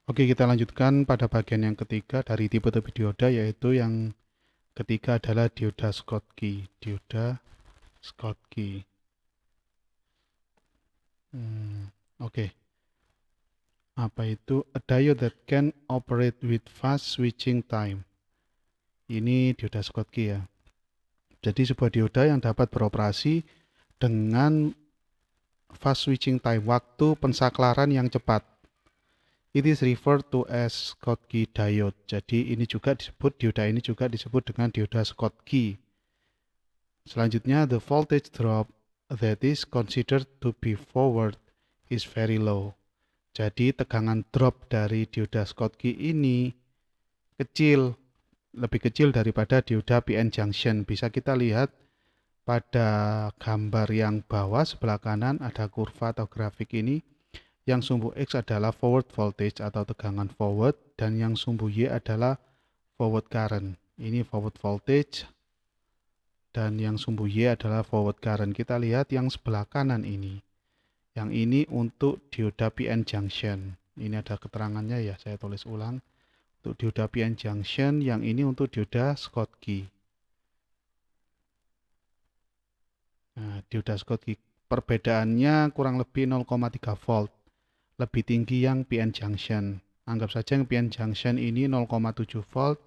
Oke, kita lanjutkan pada bagian yang ketiga dari tipe-tipe dioda, yaitu yang ketiga adalah dioda Schottky. Dioda Schottky. Oke. Apa itu? A diode that can operate with fast switching time. Ini dioda Schottky ya. Jadi sebuah dioda yang dapat beroperasi dengan fast switching time, waktu pensaklaran yang cepat. It is referred to as Schottky diode. Jadi ini juga disebut, dioda ini juga disebut dengan dioda Schottky. Selanjutnya, the voltage drop that is considered to be forward is very low. Jadi tegangan drop dari dioda Schottky ini kecil, lebih kecil daripada dioda PN junction. Bisa kita lihat pada gambar yang bawah sebelah kanan ada kurva atau grafik ini. Yang sumbu X adalah forward voltage atau tegangan forward, dan yang sumbu Y adalah forward current. Ini forward voltage, dan yang sumbu Y adalah forward current. Kita lihat yang sebelah kanan ini. Yang ini untuk dioda PN junction. Ini ada keterangannya ya, saya tulis ulang. Untuk dioda PN junction, yang ini untuk dioda Schottky. Nah, dioda Schottky perbedaannya kurang lebih 0,3 volt. Lebih tinggi yang PN junction. Anggap saja yang PN junction ini 0,7 volt.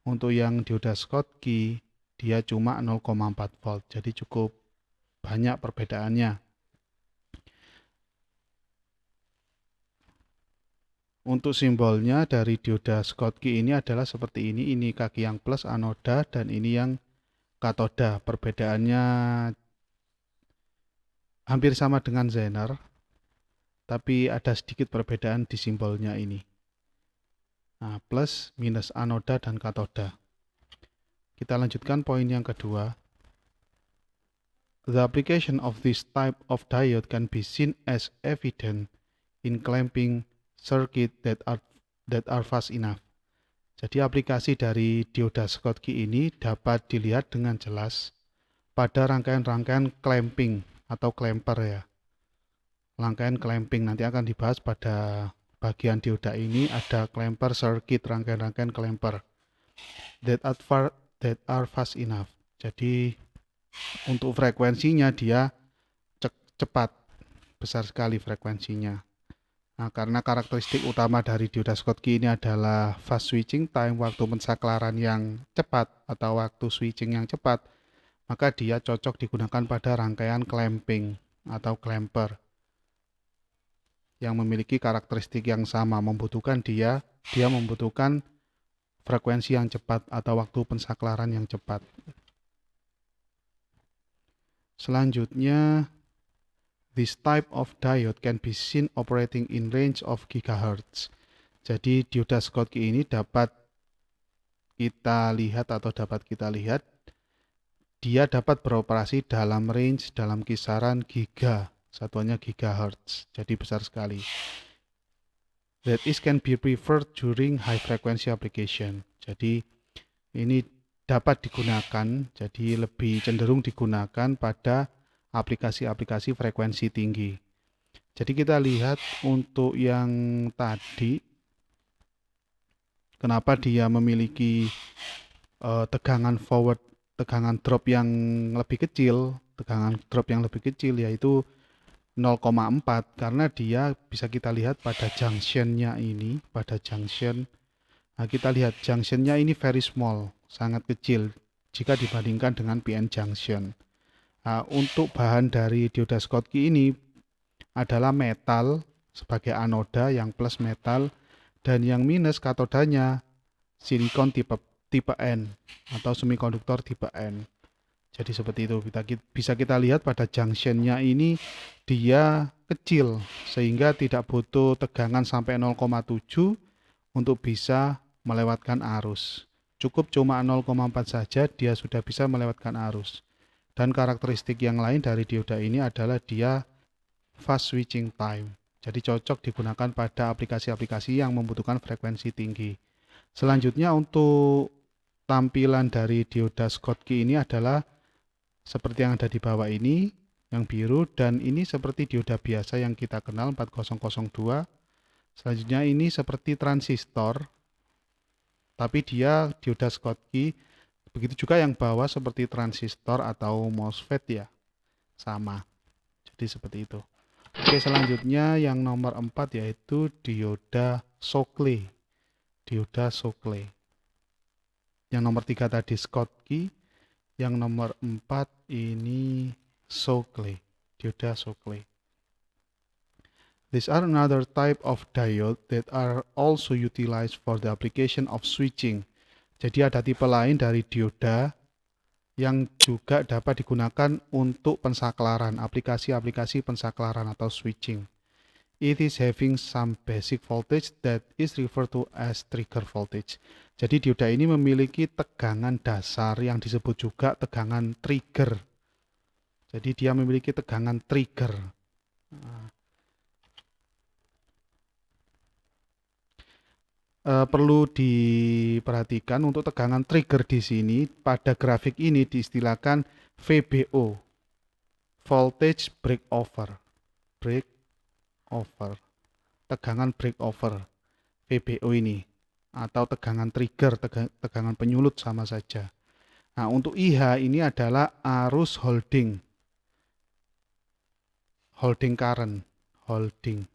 Untuk yang dioda Schottky dia cuma 0,4 volt. Jadi cukup banyak perbedaannya. Untuk simbolnya dari dioda Schottky ini adalah seperti ini. Ini kaki yang plus anoda dan ini yang katoda. Perbedaannya hampir sama dengan Zener, tapi ada sedikit perbedaan di simbolnya ini. Nah, plus, minus anoda dan katoda. Kita lanjutkan poin yang kedua. The application of this type of diode can be seen as evident in clamping circuit that are fast enough. Jadi aplikasi dari dioda Schottky ini dapat dilihat dengan jelas pada rangkaian-rangkaian clamping atau clamper ya. Rangkaian clamping nanti akan dibahas pada bagian dioda ini, ada clamper circuit, rangkaian-rangkaian clamper that are fast enough. Jadi untuk frekuensinya dia cepat, besar sekali frekuensinya. Nah, karena karakteristik utama dari dioda Schottky ini adalah fast switching time, waktu pensaklaran yang cepat atau waktu switching yang cepat, maka dia cocok digunakan pada rangkaian clamping atau clamper yang memiliki karakteristik yang sama, dia membutuhkan frekuensi yang cepat atau waktu pensaklaran yang cepat. Selanjutnya, this type of diode can be seen operating in range of gigahertz. Jadi dioda Schottky ini dapat kita lihat dia dapat beroperasi dalam range, dalam kisaran giga, satuannya gigahertz. Jadi besar sekali. That is can be preferred during high frequency application. Jadi ini dapat digunakan, jadi lebih cenderung digunakan pada aplikasi-aplikasi frekuensi tinggi. Jadi kita lihat untuk yang tadi, kenapa dia memiliki tegangan drop yang lebih kecil, yaitu 0,4, karena dia bisa kita lihat pada junctionnya ini, Nah, kita lihat junctionnya ini very small, sangat kecil jika dibandingkan dengan PN junction. Nah, untuk bahan dari dioda Schottky ini adalah metal sebagai anoda, yang plus metal, dan yang minus katodanya silikon tipe N atau semikonduktor tipe N. Jadi seperti itu, bisa kita lihat pada junctionnya ini dia kecil sehingga tidak butuh tegangan sampai 0,7 untuk bisa melewatkan arus. Cukup cuma 0,4 saja dia sudah bisa melewatkan arus. Dan karakteristik yang lain dari dioda ini adalah dia fast switching time. Jadi cocok digunakan pada aplikasi-aplikasi yang membutuhkan frekuensi tinggi. Selanjutnya untuk tampilan dari dioda Schottky ini adalah seperti yang ada di bawah ini, yang biru, dan ini seperti dioda biasa yang kita kenal 4002. Selanjutnya ini seperti transistor, tapi dia dioda Schottky. Begitu juga yang bawah seperti transistor atau MOSFET ya, sama. Jadi seperti itu. Oke, selanjutnya yang nomor 4 yaitu dioda Shockley. Dioda Shockley. Yang nomor 3 tadi Schottky, yang nomor 4 ini Shockley. Dioda Shockley. These are another type of diode that are also utilized for the application of switching. Jadi ada tipe lain dari dioda yang juga dapat digunakan untuk pensaklaran, aplikasi-aplikasi pensaklaran atau switching. It is having some basic voltage that is referred to as trigger voltage. Jadi dioda ini memiliki tegangan dasar yang disebut juga tegangan trigger. Jadi dia memiliki tegangan trigger. Perlu diperhatikan untuk tegangan trigger di sini pada grafik ini diistilahkan VBO, voltage breakover, tegangan breakover, VBO ini atau tegangan trigger, tegangan penyulut sama saja. Nah, untuk IH ini adalah arus holding current, holding.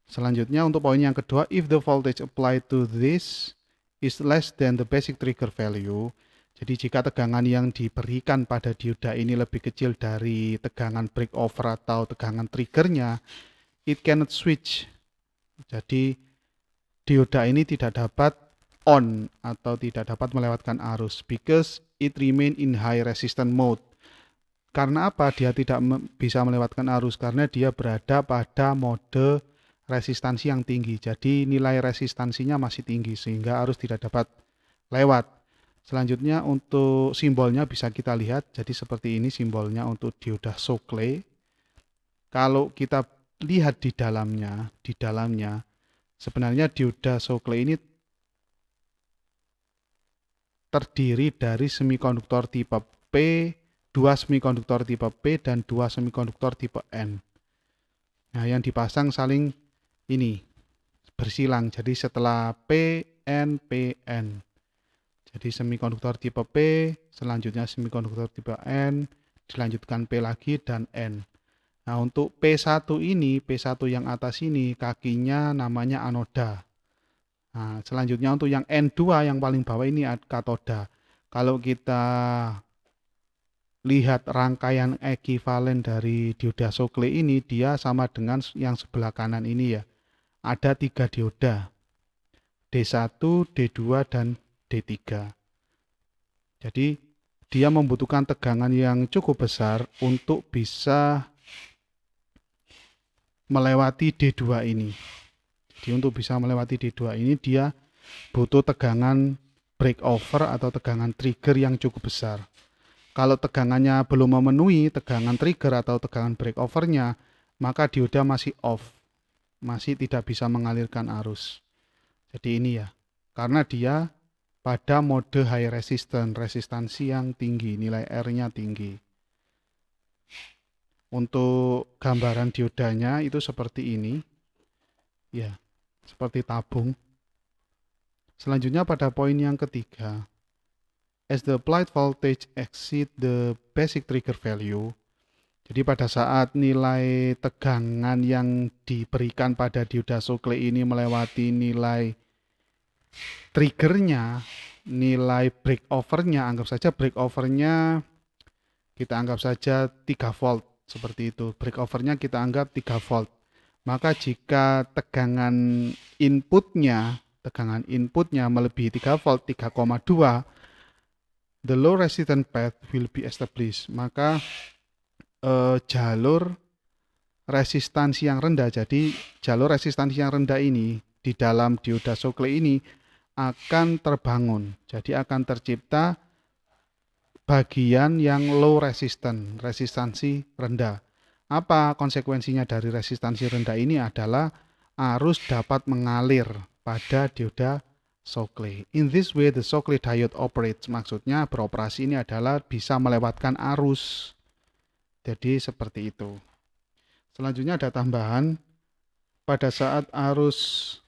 Selanjutnya untuk poin yang kedua, if the voltage applied to this is less than the basic trigger value. Jadi jika tegangan yang diberikan pada dioda ini lebih kecil dari tegangan breakover atau tegangan triggernya, it cannot switch. Jadi dioda ini tidak dapat on atau tidak dapat melewatkan arus because it remain in high resistance mode. Karena apa? Dia tidak bisa melewatkan arus karena dia berada pada mode resistansi yang tinggi. Jadi nilai resistansinya masih tinggi sehingga arus tidak dapat lewat. Selanjutnya untuk simbolnya bisa kita lihat. Jadi seperti ini simbolnya untuk dioda Shockley. Kalau kita lihat di dalamnya sebenarnya dioda Shockley ini terdiri dari semikonduktor tipe P, 2 semikonduktor tipe P dan 2 semikonduktor tipe N. Nah, yang dipasang saling ini bersilang. Jadi setelah P, N, P, N. Jadi semikonduktor tipe P, selanjutnya semikonduktor tipe N, dilanjutkan P lagi dan N. Nah, untuk P1 ini, P1 yang atas ini kakinya namanya anoda. Nah, selanjutnya untuk yang N2 yang paling bawah ini katoda. Kalau kita lihat rangkaian ekivalen dari dioda Shockley ini, dia sama dengan yang sebelah kanan ini ya. Ada 3 dioda, D1, D2, dan D3. Jadi dia membutuhkan tegangan yang cukup besar untuk bisa melewati D2 ini. Jadi untuk bisa melewati D2 ini dia butuh tegangan breakover atau tegangan trigger yang cukup besar. Kalau tegangannya belum memenuhi tegangan trigger atau tegangan breakovernya, maka dioda masih off. Masih tidak bisa mengalirkan arus. Jadi ini ya, karena dia pada mode high resistance, resistansi yang tinggi, nilai R-nya tinggi. Untuk gambaran diodanya itu seperti ini, ya, seperti tabung. Selanjutnya pada poin yang ketiga, as the applied voltage exceed the basic trigger value. Jadi pada saat nilai tegangan yang diberikan pada dioda Shockley ini melewati nilai triggernya, nilai breakovernya, anggap saja breakovernya kita anggap saja 3 volt seperti itu. Breakovernya kita anggap 3 volt. Maka jika tegangan inputnya melebihi 3 volt, 3,2, the low resistance path will be established. Maka jalur resistansi yang rendah. Jadi jalur resistansi yang rendah ini di dalam dioda Shockley ini akan terbangun. Jadi akan tercipta bagian yang low resistance, resistansi rendah. Apa konsekuensinya dari resistansi rendah ini adalah arus dapat mengalir pada dioda Shockley. In this way the Shockley diode operates. Maksudnya beroperasi ini adalah bisa melewatkan arus. Jadi seperti itu. Selanjutnya ada tambahan. Pada saat arus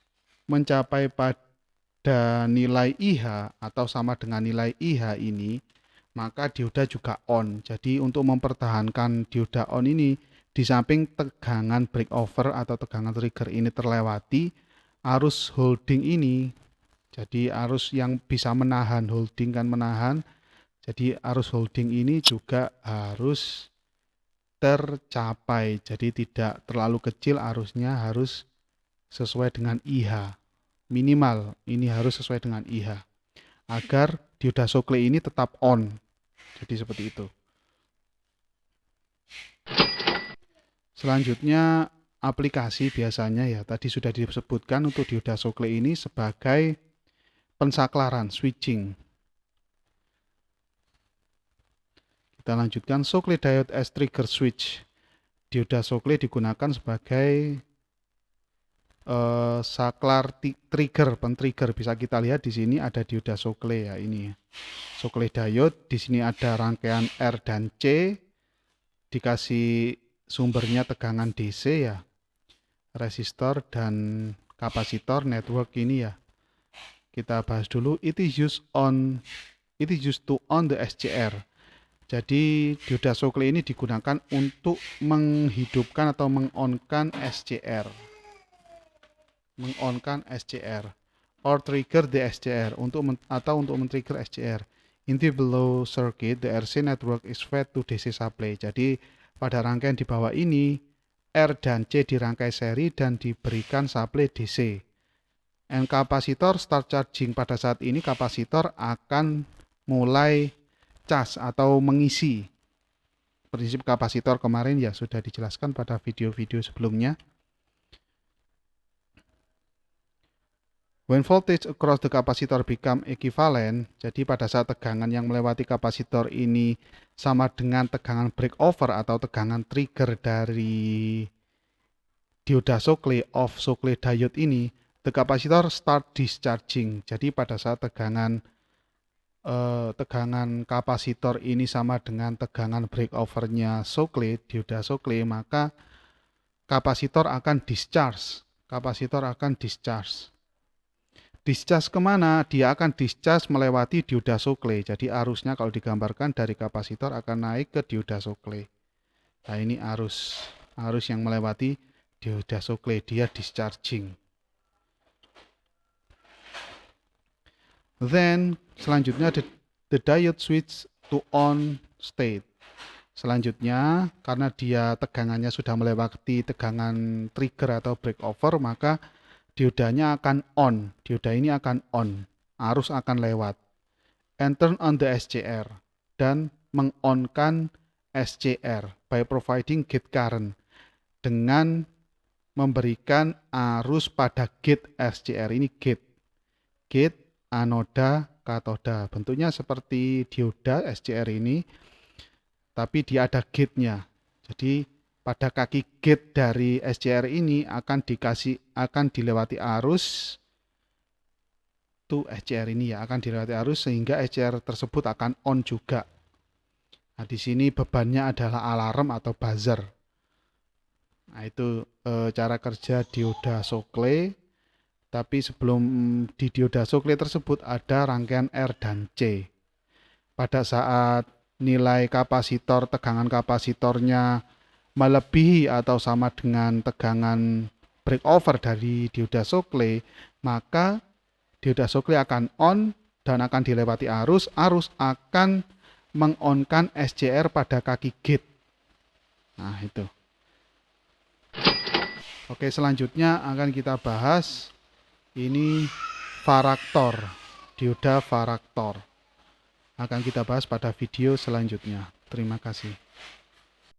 mencapai pada nilai IH atau sama dengan nilai IH ini, maka dioda juga on. Jadi untuk mempertahankan dioda on ini, di samping tegangan breakover atau tegangan trigger ini terlewati, arus holding ini, jadi arus yang bisa menahan, holding kan menahan, jadi arus holding ini juga harus tercapai. Jadi tidak terlalu kecil arusnya, harus sesuai dengan IH. Minimal ini harus sesuai dengan IH agar dioda Shockley ini tetap on. Jadi seperti itu. Selanjutnya aplikasi biasanya ya tadi sudah disebutkan untuk dioda Shockley ini sebagai pensaklaran, switching. Kita lanjutkan. Shockley diode as trigger switch. Dioda Shockley digunakan sebagai saklar trigger, pentrigger. Bisa kita lihat di sini ada dioda Shockley ya, ini Shockley diode. Di sini ada rangkaian R dan C, dikasih sumbernya tegangan DC ya, resistor dan kapasitor network ini ya. Kita bahas dulu. It is used to on the SCR. Jadi dioda Shockley ini digunakan untuk menghidupkan atau mengonkan SCR. Mengonkan SCR or trigger the SCR untuk men-trigger SCR. In the below circuit, the RC network is fed to DC supply. Jadi pada rangkaian di bawah ini R dan C dirangkai seri dan diberikan supply DC. And kapasitor start charging. Pada saat ini kapasitor akan mulai cas atau mengisi. Prinsip kapasitor kemarin ya sudah dijelaskan pada video-video sebelumnya. When voltage across the capacitor become equivalent, jadi pada saat tegangan yang melewati kapasitor ini sama dengan tegangan breakover atau tegangan trigger dari dioda Shockley of Shockley diode ini, the capacitor start discharging. Jadi pada saat tegangan kapasitor ini sama dengan tegangan breakovernya Shockley, dioda Shockley, maka kapasitor akan discharge. Discharge kemana? Dia akan discharge melewati dioda Shockley. Jadi arusnya kalau digambarkan dari kapasitor akan naik ke dioda Shockley. Nah ini arus yang melewati dioda Shockley, dia discharging. Then selanjutnya the diode switch to on state. Selanjutnya karena dia tegangannya sudah melewati tegangan trigger atau breakover, maka diodanya akan on. Dioda ini akan on. Arus akan lewat. And turn on the SCR. Dan mengonkan SCR by providing gate current. Dengan memberikan arus pada gate SCR. Ini gate. Gate, anoda, katoda. Bentuknya seperti dioda SCR ini. Tapi dia ada gate-nya. Jadi pada kaki gate dari SCR ini akan dilewati arus to SCR ini ya, akan dilewati arus sehingga SCR tersebut akan on juga. Nah, di sini bebannya adalah alarm atau buzzer. Nah, itu cara kerja dioda Shockley. Tapi sebelum di dioda Shockley tersebut ada rangkaian R dan C. Pada saat nilai kapasitor, tegangan kapasitornya melebihi atau sama dengan tegangan breakover dari dioda Shockley, maka dioda Shockley akan on dan akan dilewati arus akan mengonkan SCR pada kaki gate. Nah itu. Oke, selanjutnya akan kita bahas ini varaktor, dioda varaktor. Akan kita bahas pada video selanjutnya. Terima kasih.